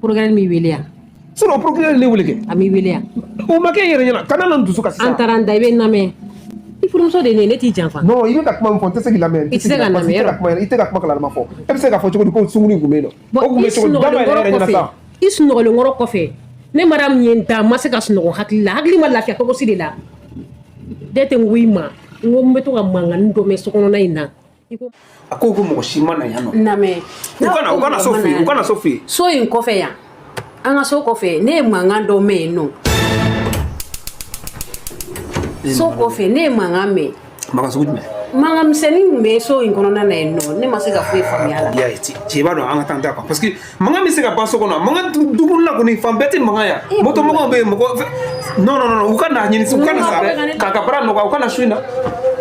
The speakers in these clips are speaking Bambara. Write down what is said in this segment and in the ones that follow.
Programme mi wele ya. Sinon procureur le wele ke. Ami wele ya. O ma kɛ yɛrɛ ɲɛna kana na dusu kasi. An taara an da i bɛ lamɛn. I furumuso de ne t'i janfa. Non i bɛ ka kuma min fɔ n tɛ se k'i lamɛn. I tɛ se ka lamɛn yɔrɔ. I tɛ ka kuma kalalama fɔ. E bɛ se k'a fɔ cogo di ko sunguru kun bɛ yen nɔ. O kun bɛ cogo di? Dama yɛrɛ ɲɛna sa. I sunɔgɔlenkɔrɔ kɔfɛ ne mara min ye n da ma se ka sunɔgɔ hakili la hakili ma lafiya cogo si de la. De tɛ n ko i ma n ko n bɛ to ka mankan dɔ mɛn sokɔnɔna in na. A ko mɔgɔ si ma na yan nɔ. Lamɛn. U kana so fɛ yen u kana so fɛ yen. So in kɔfɛ yan an ka so kɔfɛ ne ye mankan dɔ mɛn yen nɔ. So kɔfɛ ne ye mankan mɛn. Mankan sugu jumɛn? Mankan misɛnnin kun bɛ so in kɔnɔna na yen nɔ ne ma se ka foyi faamuya la. Cɛ b'a dɔn an ka taa n ta kan parce que mankan bɛ se ka ban so kɔnɔ mankan dumuni la kɔni fan bɛɛ tɛ mankan yan moto mɔgɔw bɛ yen mɔgɔ non u ka n'a ɲini u ka na sa k'a ka baara nɔgɔya u ka na su in na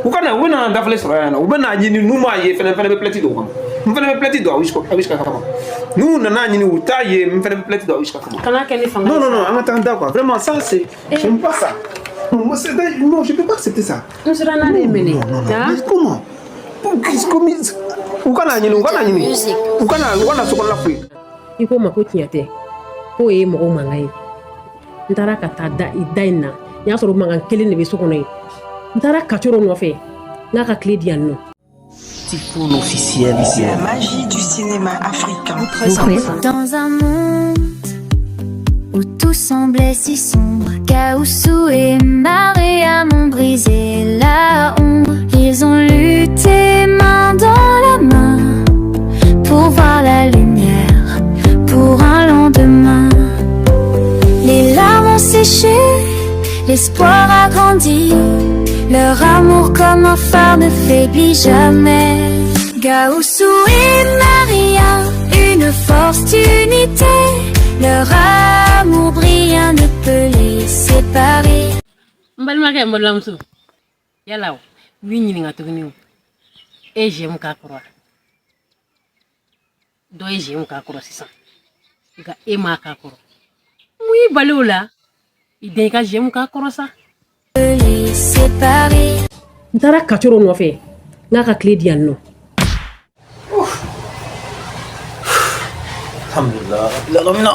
u ka na u bɛ na dafale sɔrɔ yan nɔ u bɛ n'a ɲini n'u m'a ye fɛnɛ bɛ plɛti don o kama n fɛnɛ bɛ plɛti don a wisi ka kama n'u nana ɲini u t'a ye n fɛnɛ bɛ plɛti don a wisi ka kama. Kana kɛ ni fanga. Non an ka taa n ta quoi vraiment ça c'est j'aime pas ça. Non, je peux pas accepter ça. N sera n'a de minɛ. Mais comment? U kana ɲini u kana sokɔnɔla foyi. I ko ma ko tiɲɛ tɛ k'o ye mɔgɔw mankan ye n taara ka taa da in na n y'a sɔrɔ mankan kelen de bɛ so kɔnɔ yen n taara kacoro nɔfɛ n k'a ka tile di yan nɔ. Typhoon officiel. La magie du cinéma africain. Dans un monde où tout semblait si sombre, Gaoussou et Mariam ont brisé la ombre. Ils ont lutté main dans la main pour voir la lumière, pour un lendemain. Les larmes ont séché, l'espoir a grandi. Leur amour comme un phare ne faiblit jamais. Gaoussou et Maria, une force d'unité. Leur amour brillant ne peut les séparer. Mbalima mbalamuso yalaw wi ɲininka tuguni e j'aime k'a kɔrɔ dɔ ye j'aime k'a kɔrɔ sisan nka e m'a k'a kɔrɔ mun y'i bali o la i den ka j'aime k'a kɔrɔ sa. Les séparer. N taara kacoro nɔfɛ n k'a ka tile di yan nɔ. Alhamdulillah lamina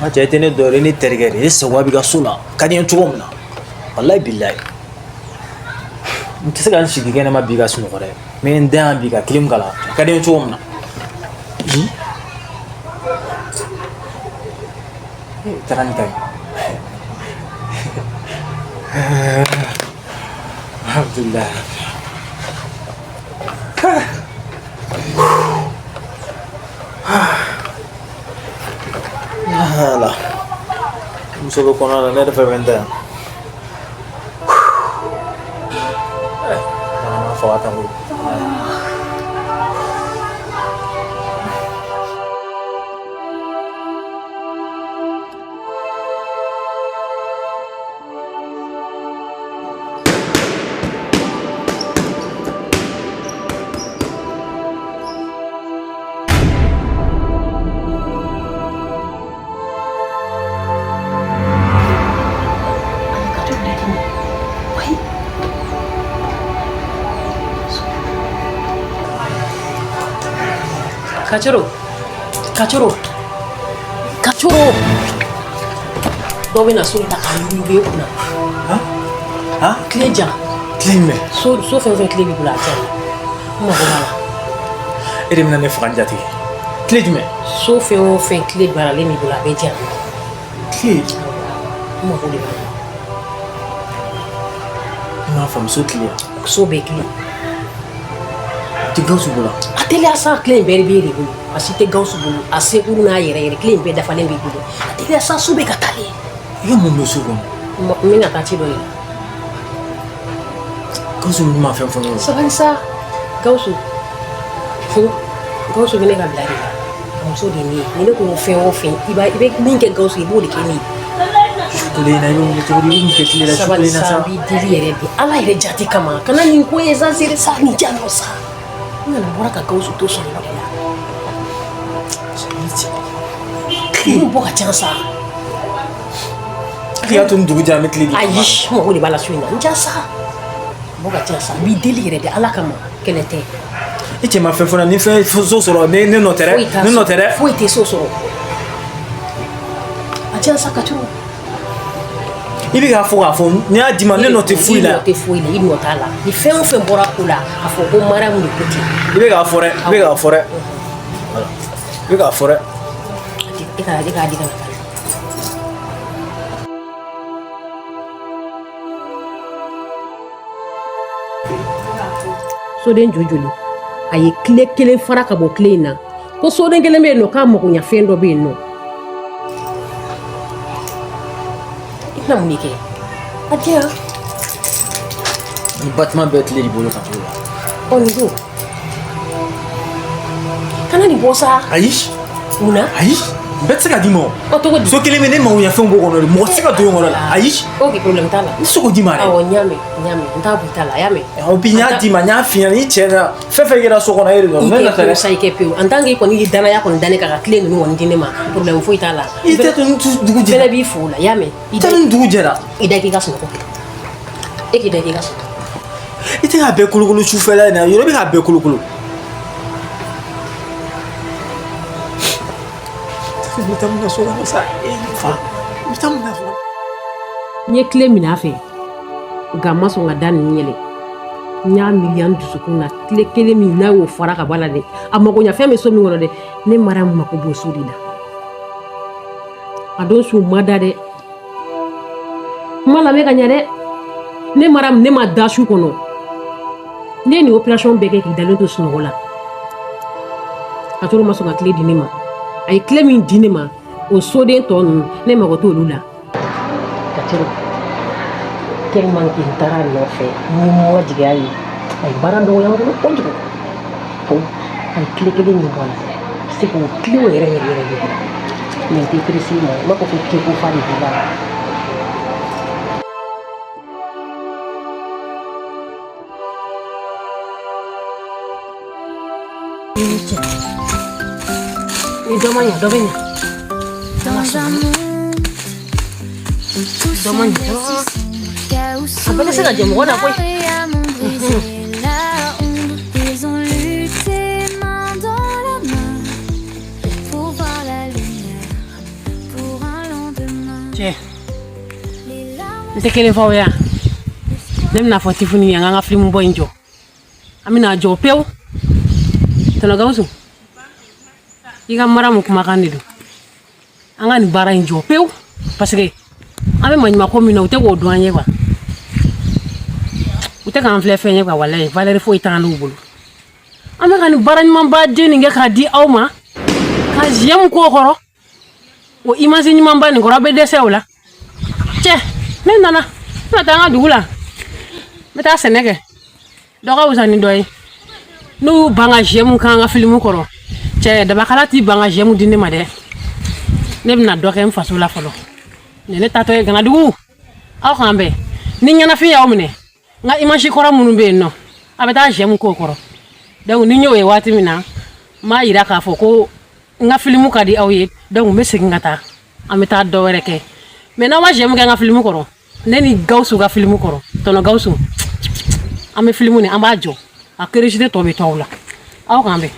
ma cɛ tɛ ne dɔ ye ne terikɛ de ye sagoya bɛ ka so la ka di n ye cogo min na walayi bilayi n tɛ se ka n sigi kɛnɛma bi ka sunɔgɔ dɛ n bɛ n da yan bi ka kilim kala a ka di n ye cogo min na taara nin ka ɲi alhamdulillah Alah, muso bɛ kɔnɔ la ne yɛrɛ fɛ bɛ n da yan n'a fɔ ka taa koyi. Kacoro dɔ bɛ na so ta k'a yugu e kunna. Tile jan. Tile jumɛn? So fɛn fɛn tile b'i bolo a diya n mago b'a la. E de bɛna ne faga n jatigi. Tile jumɛn? So fɛn o fɛn tile baaralen b'i bolo a bɛ diya. Tile? n mago de b'a la. N m'a faamu so tile. So bɛɛ tile. Tɛ Gawusu bolo. A teliya sa tile in bɛɛ b'e de bolo a si tɛ Gawusu bolo a sekuru n'a yɛrɛ yɛrɛ tile in bɛɛ dafalen b'i bolo a teliya sa so bɛ ka taalen. I ka mun bɛ so kɔnɔ? n bɛna taa ci dɔ de la. Gawusu bɛ ma fɛn fɔ ne ye. Sabali sa Gawusu bɛ ne ka bila de la a muso de ye ne ye ni ne ko fɛn o fɛn i bɛ min kɛ Gawusu i b'o de kɛ ne ye. Tile in na i bɛ wuli cogo di i bɛ min kɛ tile la sabali sa b'i deli yɛrɛ de ala yɛrɛ jate kama kana nin ko ye zansere sa nin diya nɔ sa n nana bɔra ka Gawusu to sɔrɔ de la tile bɔ ka ca sa. I y'a to ni dugu jɛra an bɛ tile di. Ayi n mago de b'a la so in na n diya sa bɔ ka ca sa b'i deli yɛrɛ de ala kama kɛlɛ tɛ. e cɛ ma fɛn fɔlɔ ni fɛn so sɔrɔ ne nɔ tɛ dɛ ne nɔ tɛ dɛ foyi tɛ so sɔrɔ a diya sa ka turu i bɛ k'a fɔ k'a fɔ n'i y'a di ma ne nɔ tɛ foyi la i nɔ tɛ foyi la i nɔ t'a la ni fɛn o fɛn bɔra ko la a fɔ ko Mariam de ko ten i bɛ k'a fɔ dɛ i bɛ k'a fɔ dɛ i bɛ k'a fɔ dɛ e k'a di ka na soden jojoli a ye tile kelen fara ka bɔ tile in na ko soden kelen bɛ yen nɔ k'a magoɲa fɛn dɔ bɛ yen nɔ i bɛna mun de kɛ a diya ni batiment bɛɛ tile de bolo kan cogo la nin don kana nin bɔ sa ayi mun na ayi bɛɛ tɛ se ka d'i ma o cogo di so kelen bɛ ne magoɲa fɛnw b'o kɔnɔ de mɔgɔ tɛ se ka don yen kɔnɔ la ayi ok problème t'a la n tɛ se k'o d'i ma dɛ awɔ n y'a mɛn n t'a bɔ i ta la a y'a mɛn ɔ bi n y'a d'i ma n y'a f'i ɲɛna i cɛ na fɛn fɛn kɛra so kɔnɔ e de don ne i nɔfɛ kɛ dɛ sa i kɛ pewu en tant que i kɔni y'i danaya kɔni da ne kan ka tile ninnu kɔni di ne ma problème foyi t'a la i tɛ to ni dugu jɛra bɛɛ b'i fo la i y'a mɛn i tɛ ni dugu jɛra i da k'i ka sunɔgɔ e k'i da k'i ka sunɔgɔ i tɛ k'a bɛɛ kolokolo sufɛla in na yɔrɔ bɛ k'a bɛɛ kolokolo n bɛ taa mun na so kɔnɔ sa fa n bɛ taa mun na fɔlɔ n ye tile minɛ a fɛ nka n ma sɔn ka da nin yɛlɛ n y'a miiri n dusukun na tile kelen min n'a y'o fara ka bɔ a la dɛ a magoɲa fɛn bɛ so min kɔnɔ dɛ ne Mariam mako b'o so de la a don su ma da dɛ n ma lamɛn ka ɲɛ dɛ ne Mariam ne ma da su kɔnɔ ne ye nin opération bɛɛ kɛ k'i dalen to sunɔgɔ la ka sɔrɔ ma sɔn ka tile di ne ma a ye tile min di ne ma o soden tɔ ninnu ne mago t'olu la ka tɛmɛ tellement que n taara a nɔfɛ ni n ma jigin a ye a ye baara dɔgɔya n bolo kojugu fo a ye tile kelen min bɔ a la se k'o tile o yɛrɛ yɛrɛ yɛrɛ de mais n tɛ pressé ma n b'a fɔ ko keko fa de b'i la ni dɔ ma ɲa dɔ bɛ ɲa Dans un monde où tout semble chaos, Apa dia sengaja mau nak koi? Maria m'ont brisé la honte. Ils ont lutté main dans la main pour voir la lumière, pour un lendemain. Cɛ Les larmes n tɛ kelen fɔ aw ya ne bɛna fɔ Tifuni an ka film bɔ in jɔ an bɛna jɔ pewu Tɔnɔ Gawusu i ka Mariam kumakan de don an ka nin baara in jɔ pewu parce que an bɛ maɲumako min na u tɛ k'o dɔn an ye quoi u tɛ k'an filɛ fɛn ye quoi walayi valeur foyi t'an n'u bolo an bɛ ka nin baara ɲumanba den nin kɛ k'a di aw ma ka j'aime k'o kɔrɔ o image ɲumanba nin kɔrɔ a bɛ dɛsɛ o la cɛ ne nana n bɛna taa an ka dugu la n bɛ taa sɛnɛ kɛ dɔ ka wusa ni dɔ ye n'u y'u ban ka j'aime k'an ka film kɔrɔ cɛ dabakala t'i ban ka j'aime di ne ma dɛ ne bɛna dɔ kɛ n faso la fɔlɔ ne taatɔ ye Ganadugu aw k'an bɛn ni ɲɛnafin y'aw minɛ n ka image kɔrɔ minnu bɛ yen nɔ a bɛ taa j'aime k'o kɔrɔ donc ni n y'o ye waati min na n m'a yira k'a fɔ ko n ka film ka di aw ye donc n bɛ segin ka taa an bɛ taa dɔ wɛrɛ kɛ mais n'aw ma j'aime kɛ n ka film kɔrɔ ne ni Gawusu ka film kɔrɔ Tɔnɔ Gawusu an bɛ film nin an b'a jɔ a curiosité tɔ bɛ to aw la aw k'an bɛn.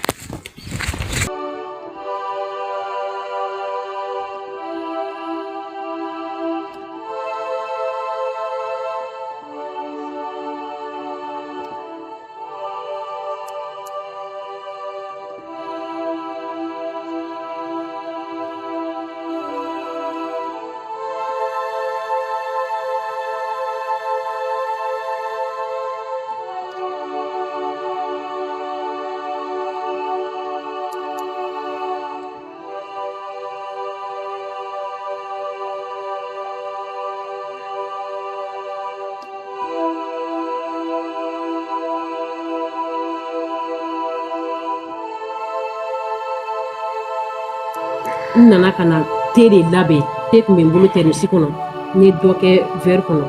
n nana ka na te de labɛn te tun bɛ n bolo tɛrisi kɔnɔ n ye dɔ kɛ verre kɔnɔ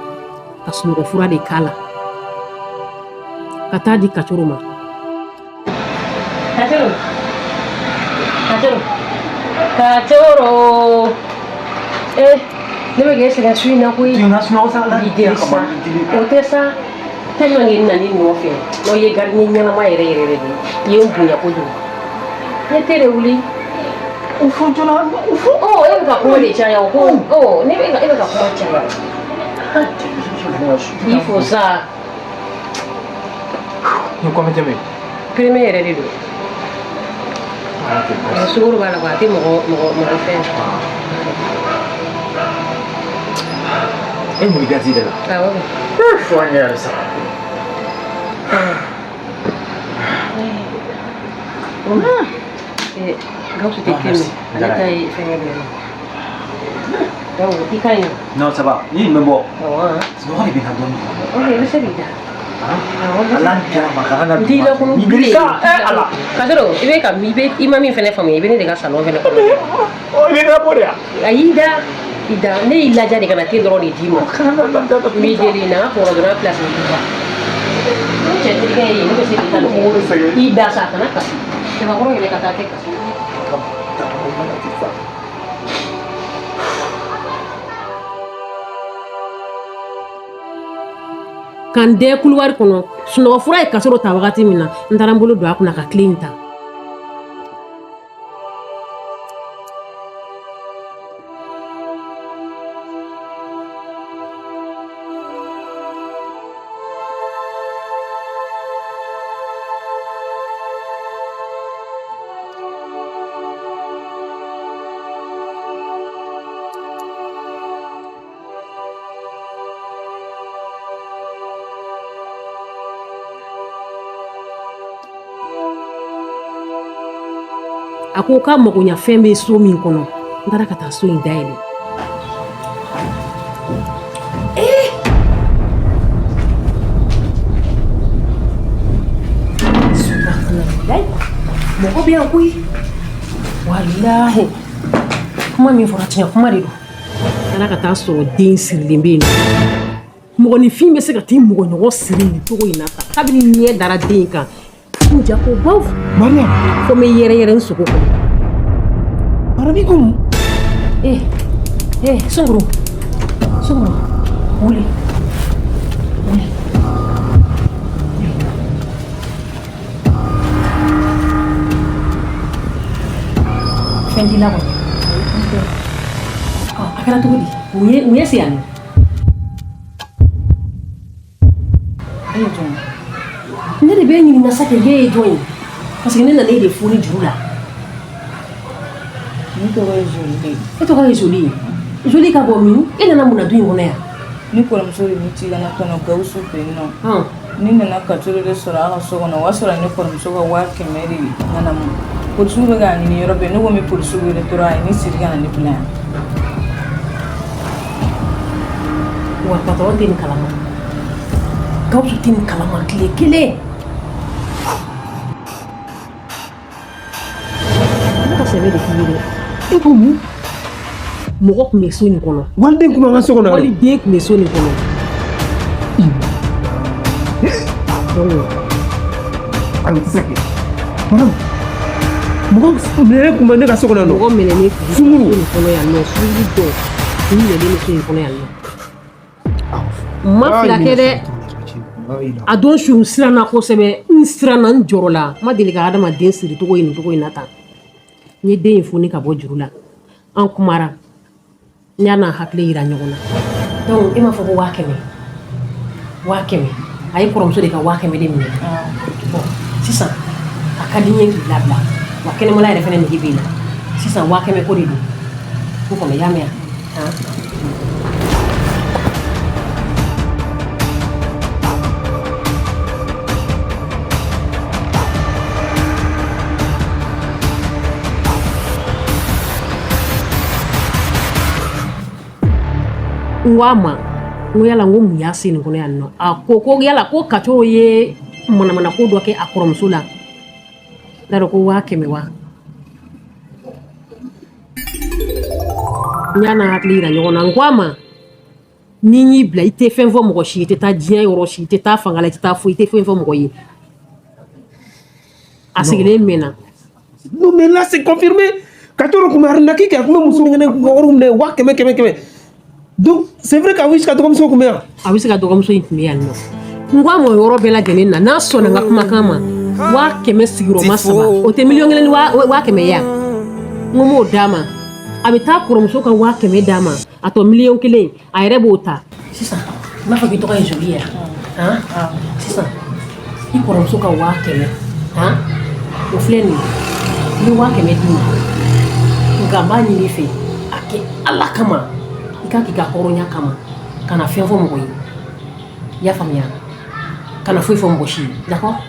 ka sunɔgɔ fura de k'a la ka taa di Kacoro ma Kacoro ne bɛ k'e sɛgɛn su in na koyi o tɛ sa tellement que nani nɔfɛ n'o ye gardien ɲɛnama yɛrɛ yɛrɛ de ye n bonya kojugu ne tɛ de wuli u fɔ joona u fɔ e bɛ ka kuma de caya o ko ne bɛ e bɛ ka kuma caya il faut ça ni kɔfɛ tɛmɛ premier yɛrɛ de don sukaro b'a la quoi a tɛ mɔgɔ fɛn e mun gasi de la awɔ fo an yɛrɛ sa Gawusu tɛ kelen ale ta ye fɛngɛ bɛɛ la donc i ka ɲi non ça va ni me bɔ awɔ sunɔgɔ de bɛ na dɔɔnin ok i bɛ se k'i da ala kɛra makara na n t'i lakunu bilen kasɔrɔ i ma min fɛnɛ faamuya i bɛ ne de ka salon fɛnɛ kɔnɔ o bɛ na bɔ de yan a y'i da ne y'i laja de ka na te dɔrɔn de d'i ma n b'i deli na n ka kɔrɔ dɔrɔn place de b'i da ne cɛ terikɛ ye ne bɛ se k'i ta nɔfɛ i da sa a kana kasi cɛbakɔrɔ yɛrɛ ka taa tɛ kasi kan dɛ couloir kɔnɔ sunɔgɔ fura ye kasɔrɔ ta wagati min na n taara n bolo don a kunna ka tile in ta a ko k'a magoɲa fɛn bɛ so min kɔnɔ n taara ka taa so in dayɛlɛ mɔgɔ bɛ yan koyi walahi kuma min fɔra tiɲɛ kuma de don n taara ka taa sɔrɔ den sirilen bɛ yen mɔgɔninfin bɛ se ka t'i mɔgɔɲɔgɔn siri nin cogo in na tan kabini ɲɛ dara den kan n ja ko baw Mariam ko n bɛ yɛrɛyɛrɛ n sogo kɔnɔ Arabikum Sunguru wuli fɛn t'i la kɔni a kɛra cogo di mun ye se yan nɔ ne de bɛ ɲininka sa kɛ ye jɔn ye parce que ne nana e de foni juru la Ne tɔgɔ ye Joli. e tɔgɔ ye Joli Joli ka bɔ min e nana mun na du in kɔnɔ yan Ni kɔrɔmuso de bɛ ci la ka na Gawusu fɛ yen nɔ. Ni nana katoro de sɔrɔ a ka so kɔnɔ o y'a sɔrɔ ne kɔrɔmuso ka 500 de nana mu polisiw bɛ k'a ɲini yɔrɔ bɛɛ ne ko n bɛ polisiw wele dɔrɔn a ye ne siri ka na ne bila yan. wa patron tɛ nin kalama Gawusu tɛ nin kalama tile kelen ne ka sɛbɛ de f'i ye dɛ e ko mun mɔgɔ tun bɛ so nin kɔnɔ waliden kuma ka so kɔnɔ waliden tun bɛ so nin kɔnɔ ayi tɛ se ka kɛ madame mɔgɔ minɛnen kun bɛ ne ka so kɔnɔ mɔgɔ minɛnen tun bɛ so nin kɔnɔ yan nɔ sugu dɔ tun minɛlen bɛ so nin kɔnɔ yan nɔ n ma fila kɛ dɛ a don su n siranna kosɛbɛ n siranna n jɔrɔ la n ma deli ka adamaden siri cogo ye nin cogo in na tan n ye den in foni ka bɔ juru la an kumara n y'a n'a hakili yira ɲɔgɔn na donc e m'a fɔ ko 500 a ye kɔrɔmuso de ka 500 de minɛ bon sisan a ka di n ye k'i labila wa kɛnɛmala yɛrɛ fɛnɛ nege b'i la sisan 500 ko de don ko kɔnɔ y'a mɛn n ko a ma n ko yala n ko mun y'a se nin kɔnɔ yan nɔ a ko yala ko katoro ye manamana ko dɔ kɛ a kɔrɔmuso la n'a dɔn ko 500 wa n y'a n'a hakili yira ɲɔgɔn na n ko a ma ni n y'i bila i tɛ fɛn fɔ mɔgɔ si i tɛ taa diɲɛ yɔrɔ si i tɛ taa fanga la i tɛ taa foyi i tɛ fɛn fɔ mɔgɔ ye a sigilen mɛnna non mais là c'est confirmé katoro kun bɛ arnaquer kɛ a kun bɛ muso minɛ wari minɛ 500 donc c'est vrai k'a wisi ka dɔgɔmuso kun bɛ yan a bɛ se ka dɔgɔmuso in tun bɛ yan nɔ ngwa mo yoro bela jeni na so na kuma kama wa keme sigiro masaba o te million ngene wa keme ya ngomo dama abita kurumso ka wa keme dama ato million kile ayre bota sisa ma fa gito ka jolia sisa i kurumso ka wa keme o fleni ni wa keme dima ngamba ni fe ake alla kama ikaki ka horonya kama kana fefo mo yi ya famia kana foi fo mboshi d'accord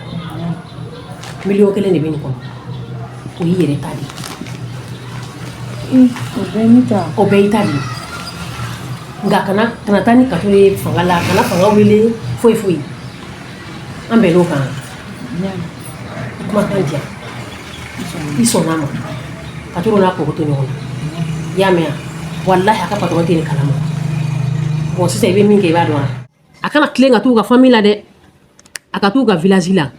million kele ne bini ko o yere tadi o be itali nga kana tani katore fangala kana fanga wele foi ambe loka kuma tantia iso nama katoro na ko to nyona ya mea wallahi akapa to ngene kalama bon sisa ibe minge ba do akana klenga tu ga famille de akatu ga village la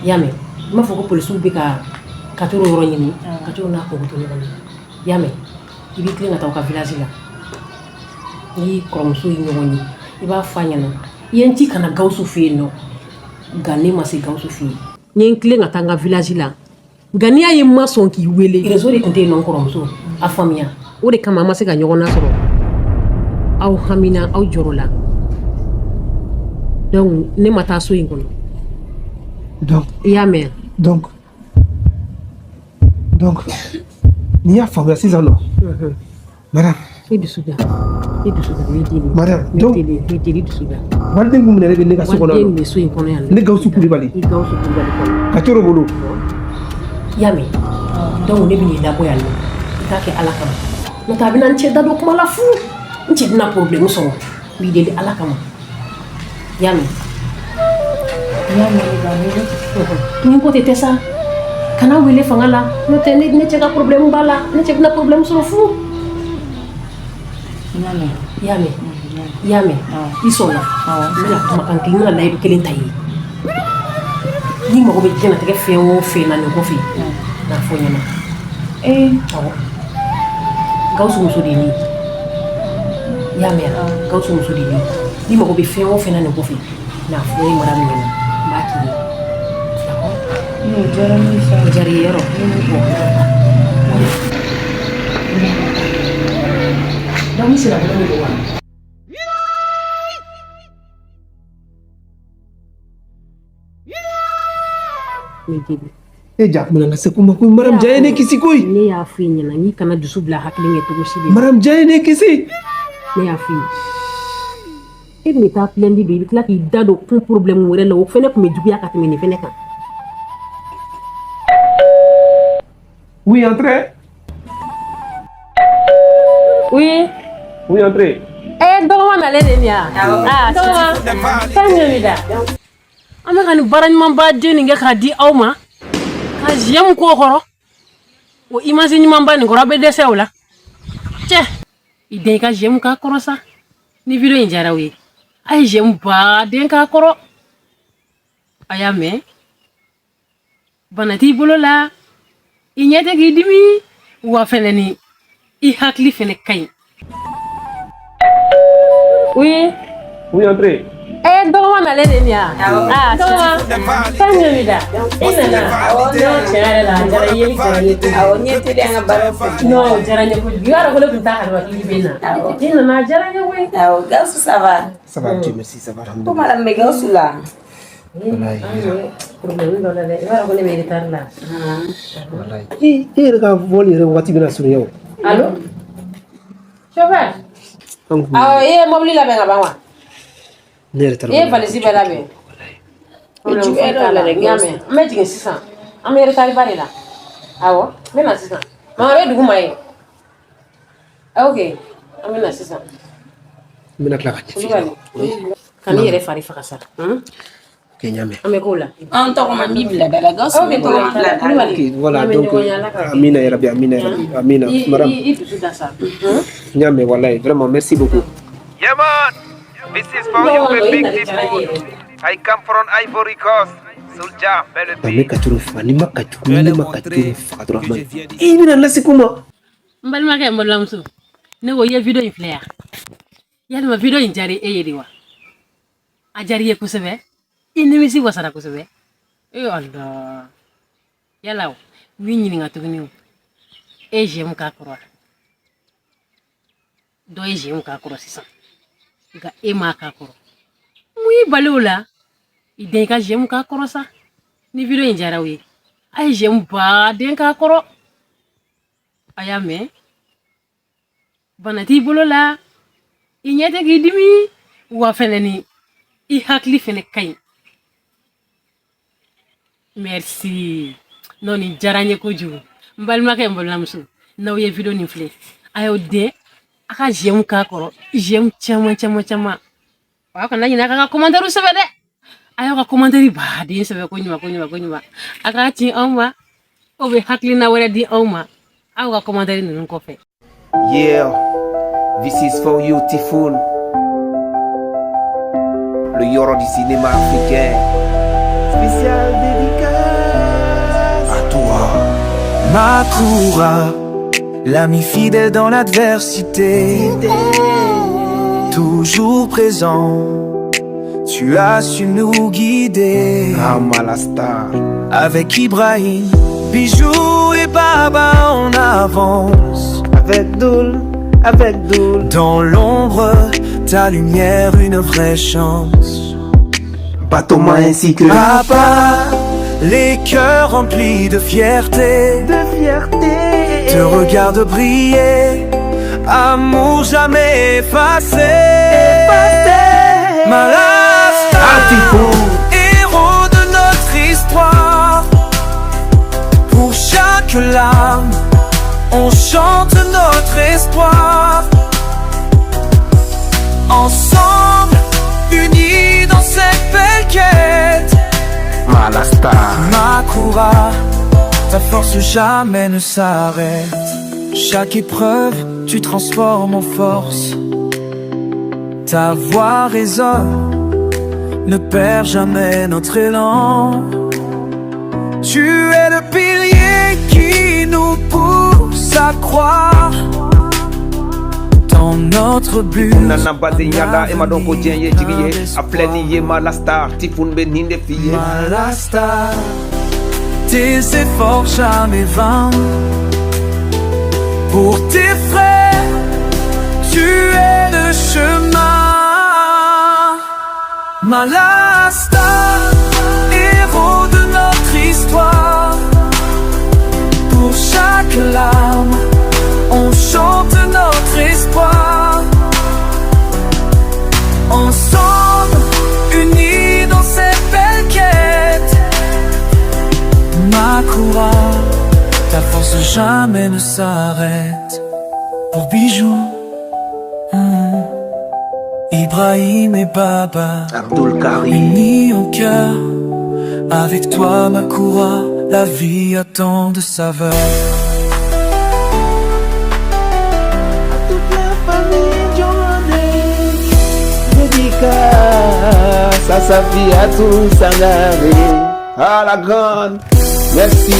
yame ma foko police bi ka katoro ro nyini katoro na ko to nyoni yame ibi klenga ta ka village la ni kromso nyoni iba fanya na yenti kana gausu fi no gani ma se gausu fi nyen klenga ta ga village la gani ayi ma son ki wele réseau de konté non kromso a famia o de kama ma se ga nyogona soro aw hamina aw jorola donc ne mata so ingono donc yame donc ni ya famia sizano madame idu suga madame donc idu suga walde ngum ne rebe ne ga suko walde ne so ingono yan ne gausu kulibali ko katoro bolo yame donc ne bi la boyal ka ke ala kama no tabina nche dado kuma la fu nche dina problème so bi de ala kama yame ni ko te tesa kana wele fangala no te ne cheka problème bala ne cheka problème so fu yame isola mena kuma kan kinga la ibu kelen tayi ni mo ko be jena te ke fe o fe na ni ko fe na fo nyama awo gausu muso de ni yame gausu muso de ni mo ko be fe o fe na ni ko fe na fo ni madame ni baki ni jarani sa jari yero ni ko dami sira ko ni ko wa ja muna se kuma ko maram jaye ne kisi koy ne ya fi nyina ni kana dusu bla haklinge to go shide maram jaye ne kisi ne ya fi ibni ta plendi bi kla ki dado pour problème wore la wo fene ko me jugu yakati me ni fene kan oui entrez oui entrez doma na le denia doma tanyo mi da ame kan barany man ba jeni nge ka di awma ka jem ko khoro o imagine man ba ni ko rabe de sewla che ide ka jem ka korosa ni video injara we ay jem ba den ka koro ayame banati bolola inyete gi dimi wa feneni I hakli fene kay oui entrez doma na le denia doma tanyo mi da ina na no chere la jara yeli jara awo nyeti de nga baro no jara ne ko biara ko le bunta harwa ki bena ina na jara ne we awo gasu ça va Dieu merci ça va ko mala me gasu la wallahi problème do la de biara ko le me retar la wallahi rega voli re wati bina sunu yow allo chauffeur awo mobili la benga bawa ne retar valisi bela be ju era la rega yame me jigin sisan am retar bari la awo mena sisan ma be dugu mai okay amena sisan mina kla ka kan yere fari fakasa ke nyame ame kola on to ko ma bibla dala gasu me to ma bibla dala voilà donc amina ya rabbi amina maram itu sudah sa nyame wallahi vraiment merci beaucoup Yeah man, this is for you big people. I come from Ivory Coast. Sulja, Ame katuru fani makaturu Abdurrahman. Ibina nasikuma. Mbali make mbala muso. Ne wo ye video in flare. Ya ma video in jari e yediwa. a diyara i ye kosɛbɛ i nimisi wasara kosɛbɛ Allah yala o u y'i ɲininka tuguni o e j'aime k'a kɔrɔ dɔ ye j'aime k'a kɔrɔ sisan nka e m'a k'a kɔrɔ mun y'i bali o la i den ka j'aime k'a kɔrɔ sa ni video in diyara u ye a ye j'aime baden k'a kɔrɔ a y'a mɛn bana t'i bolo la i ɲɛ tɛ k'i dimi wa fɛnɛ ni i hakili fɛnɛ ka ɲi merci non ni diyara n ye kojugu n balimakɛ n balimamuso n'aw ye video nin filɛ a y'o den a ka j'aime k'a kɔrɔ j'aime caman caman caman wa kana ɲinɛ a ka commentaire sɛbɛ dɛ a y'aw ka commentaire baden sɛbɛ ko ɲuman a k'a ci anw ma o bɛ hakilina wɛrɛ di anw ma aw ka commentaire ninnu kɔfɛ. Yeah, this is for you, Typhoon. Le Yoro du cinéma africain. Spécial dédicace à toi. Makura, l'ami fidèle dans l'adversité, toujours présent, tu as su nous guider. Malasta. Avec Ibrahim, Bijou et Baba on avance. Avec Doul. Dans l'ombre, ta lumière une vraie chance. Batoma ainsi que Papa, les cœurs remplis de fierté, te regarde briller, amour jamais effacé. Malasta, héros de notre histoire. Pour chaque larme, on chante notre espoir. Ensemble, unis dans cette belle quête. Malasta. Makura, ta force jamais ne s'arrête. Chaque épreuve, tu transformes en force. Ta voix résonne, ne perds jamais notre élan. Tu es le pilier qui nous pousse à croire dans notre but. Nana bade yala ema donko jenye jiriye apleni ye Malasta Typhoon beninde fiye. Malasta, tes efforts jamais vains. Pour tes frères, tu es le chemin. Malasta, héros de notre histoire. Pour chaque larme, on chante notre espoir. Ensemble, unis dans cette belle quête. Makura, ta force jamais ne s'arrête. Pour Bijou, Ibrahim et Baba, Abdul Karim, unis en cœur. Avec toi, Makura, la vie a tant de saveur. toute la famille Johnny. Dédicace à sa fille, à tous Sangaré. À la grande, merci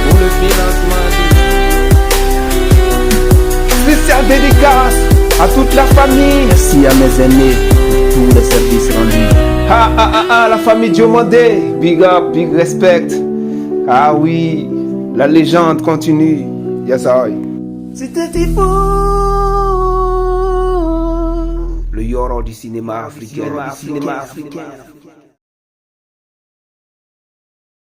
pour le financement. Spécial dédicace à toute la famille. Merci à mes aînés pour tous les services rendus. La famille Diomandé, big up, big respect. Ah oui, la légende continue. Yes, I. C'était Typhoon, le Yoro du cinéma africain.